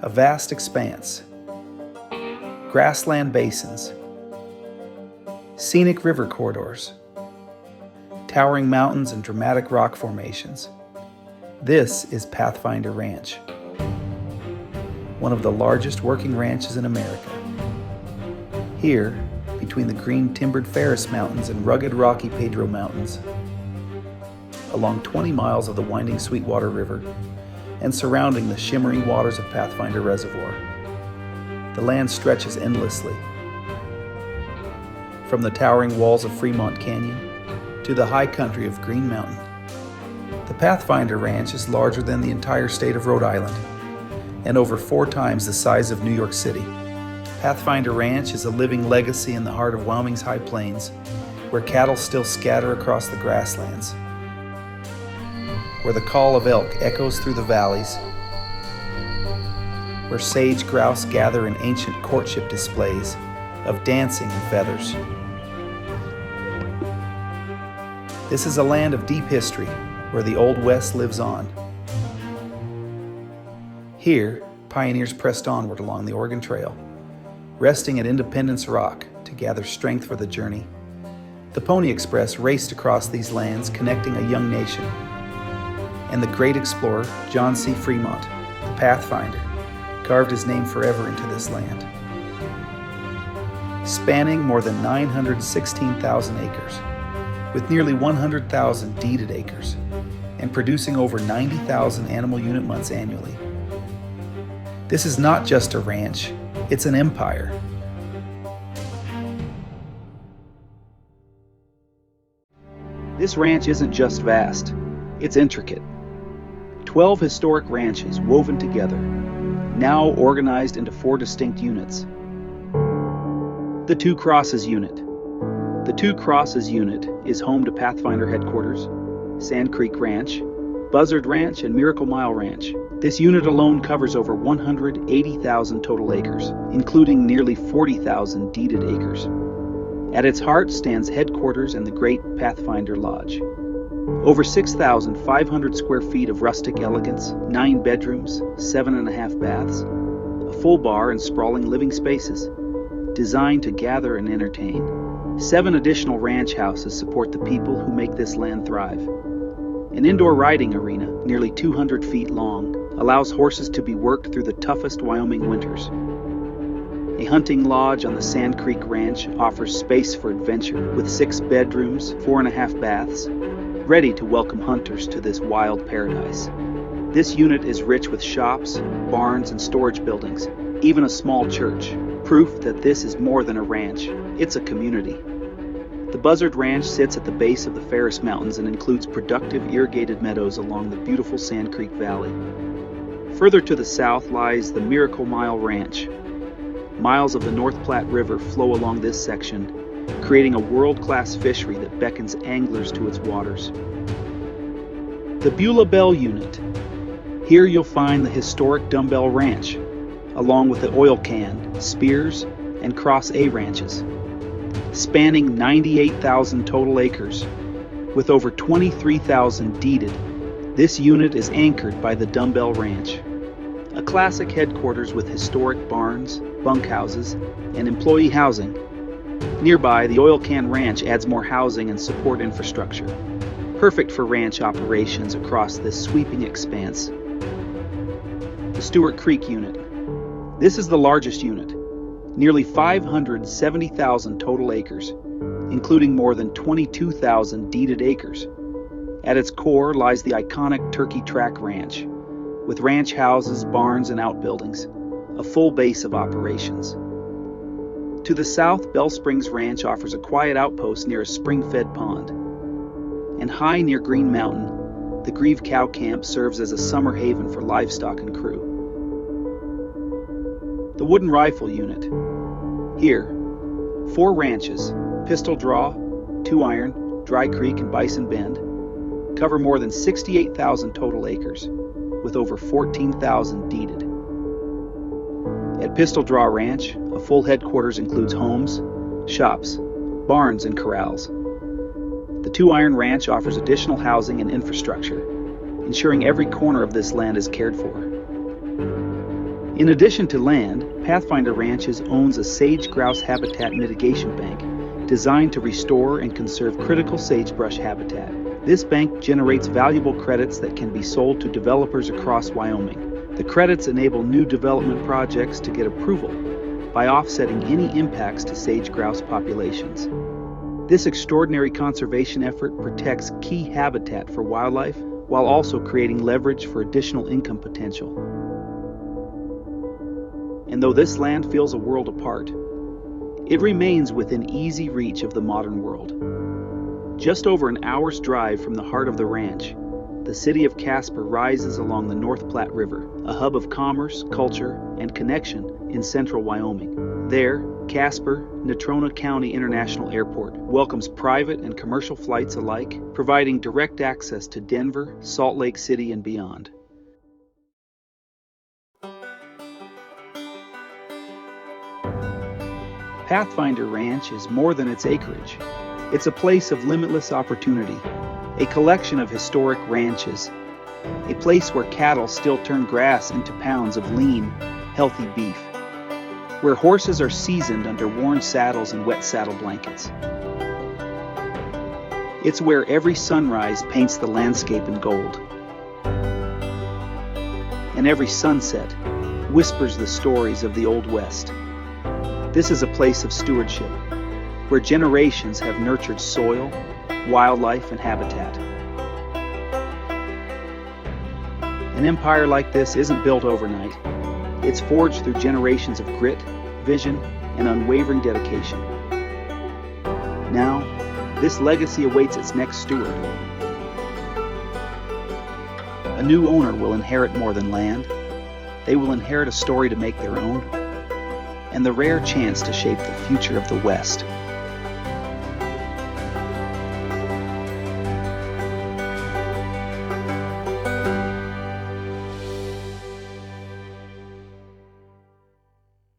a vast expanse, grassland basins, scenic river corridors, towering mountains and dramatic rock formations. This is Pathfinder Ranch, one of the largest working ranches in America. Here, between the green timbered Ferris Mountains and rugged rocky Pedro Mountains, along 20 miles of the winding Sweetwater River, and surrounding the shimmering waters of Pathfinder Reservoir, the land stretches endlessly. From the towering walls of Fremont Canyon to the high country of Green Mountain, the Pathfinder Ranch is larger than the entire state of Rhode Island and over 4 times the size of New York City. Pathfinder Ranch is a living legacy in the heart of Wyoming's high plains, where cattle still scatter across the grasslands, where the call of elk echoes through the valleys, where sage-grouse gather in ancient courtship displays of dancing and feathers. This is a land of deep history, where the Old West lives on. Here, pioneers pressed onward along the Oregon Trail, resting at Independence Rock to gather strength for the journey. The Pony Express raced across these lands, connecting a young nation. And the great explorer, John C. Fremont, the Pathfinder, carved his name forever into this land. Spanning more than 916,000 acres, with nearly 100,000 deeded acres, and producing over 90,000 animal unit months annually. This is not just a ranch, it's an empire. This ranch isn't just vast, it's intricate. 12 historic ranches woven together, now organized into 4 distinct units. The Two Crosses Unit. The Two Crosses Unit is home to Pathfinder Headquarters, Sand Creek Ranch, Buzzard Ranch, and Miracle Mile Ranch. This unit alone covers over 180,000 total acres, including nearly 40,000 deeded acres. At its heart stands headquarters and the Great Pathfinder Lodge. Over 6,500 square feet of rustic elegance, 9 bedrooms, 7.5 baths, a full bar and sprawling living spaces, designed to gather and entertain. 7 additional ranch houses support the people who make this land thrive. An indoor riding arena, nearly 200 feet long, allows horses to be worked through the toughest Wyoming winters. A hunting lodge on the Sand Creek Ranch offers space for adventure with 6 bedrooms, 4.5 baths, ready to welcome hunters to this wild paradise. This unit is rich with shops, barns, and storage buildings, even a small church, proof that this is more than a ranch, it's a community. The Buzzard Ranch sits at the base of the Ferris Mountains and includes productive irrigated meadows along the beautiful Sand Creek Valley. Further to the south lies the Miracle Mile Ranch. Miles of the North Platte River flow along this section, creating a world-class fishery that beckons anglers to its waters. The Bula Bell Unit. Here you'll find the historic Dumbbell Ranch, along with the Oil Can, Spears, and Cross A ranches. Spanning 98,000 total acres, with over 23,000 deeded, this unit is anchored by the Dumbbell Ranch, a classic headquarters with historic barns, bunkhouses, and employee housing. Nearby, the Oil Can Ranch adds more housing and support infrastructure, perfect for ranch operations across this sweeping expanse. The Steuart Creek Unit. This is the largest unit, nearly 570,000 total acres, including more than 22,000 deeded acres. At its core lies the iconic Turkey Track Ranch, with ranch houses, barns, and outbuildings, a full base of operations. To the south, Bell Springs Ranch offers a quiet outpost near a spring-fed pond. And high near Green Mountain, the Grieve Cow Camp serves as a summer haven for livestock and crew. The Wooden Rifle Unit. Here, 4 ranches, Pistol Draw, 2 Iron, Dry Creek, and Bison Bend, cover more than 68,000 total acres, with over 14,000 deeded. At Pistol Draw Ranch, a full headquarters includes homes, shops, barns, and corrals. The 2 Iron Ranch offers additional housing and infrastructure, ensuring every corner of this land is cared for. In addition to land, Pathfinder Ranches owns a sage-grouse habitat mitigation bank designed to restore and conserve critical sagebrush habitat. This bank generates valuable credits that can be sold to developers across Wyoming. The credits enable new development projects to get approval by offsetting any impacts to sage-grouse populations. This extraordinary conservation effort protects key habitat for wildlife while also creating leverage for additional income potential. And though this land feels a world apart, it remains within easy reach of the modern world. Just over an hour's drive from the heart of the ranch, the city of Casper rises along the North Platte River, a hub of commerce, culture, and connection in central Wyoming. There, Casper, Natrona County International Airport welcomes private and commercial flights alike, providing direct access to Denver, Salt Lake City, and beyond. Pathfinder Ranch is more than its acreage. It's a place of limitless opportunity, a collection of historic ranches, a place where cattle still turn grass into pounds of lean, healthy beef, where horses are seasoned under worn saddles and wet saddle blankets. It's where every sunrise paints the landscape in gold, and every sunset whispers the stories of the Old West. This is a place of stewardship, where generations have nurtured soil, wildlife, and habitat. An empire like this isn't built overnight. It's forged through generations of grit, vision, and unwavering dedication. Now, this legacy awaits its next steward. A new owner will inherit more than land. They will inherit a story to make their own, and the rare chance to shape the future of the West.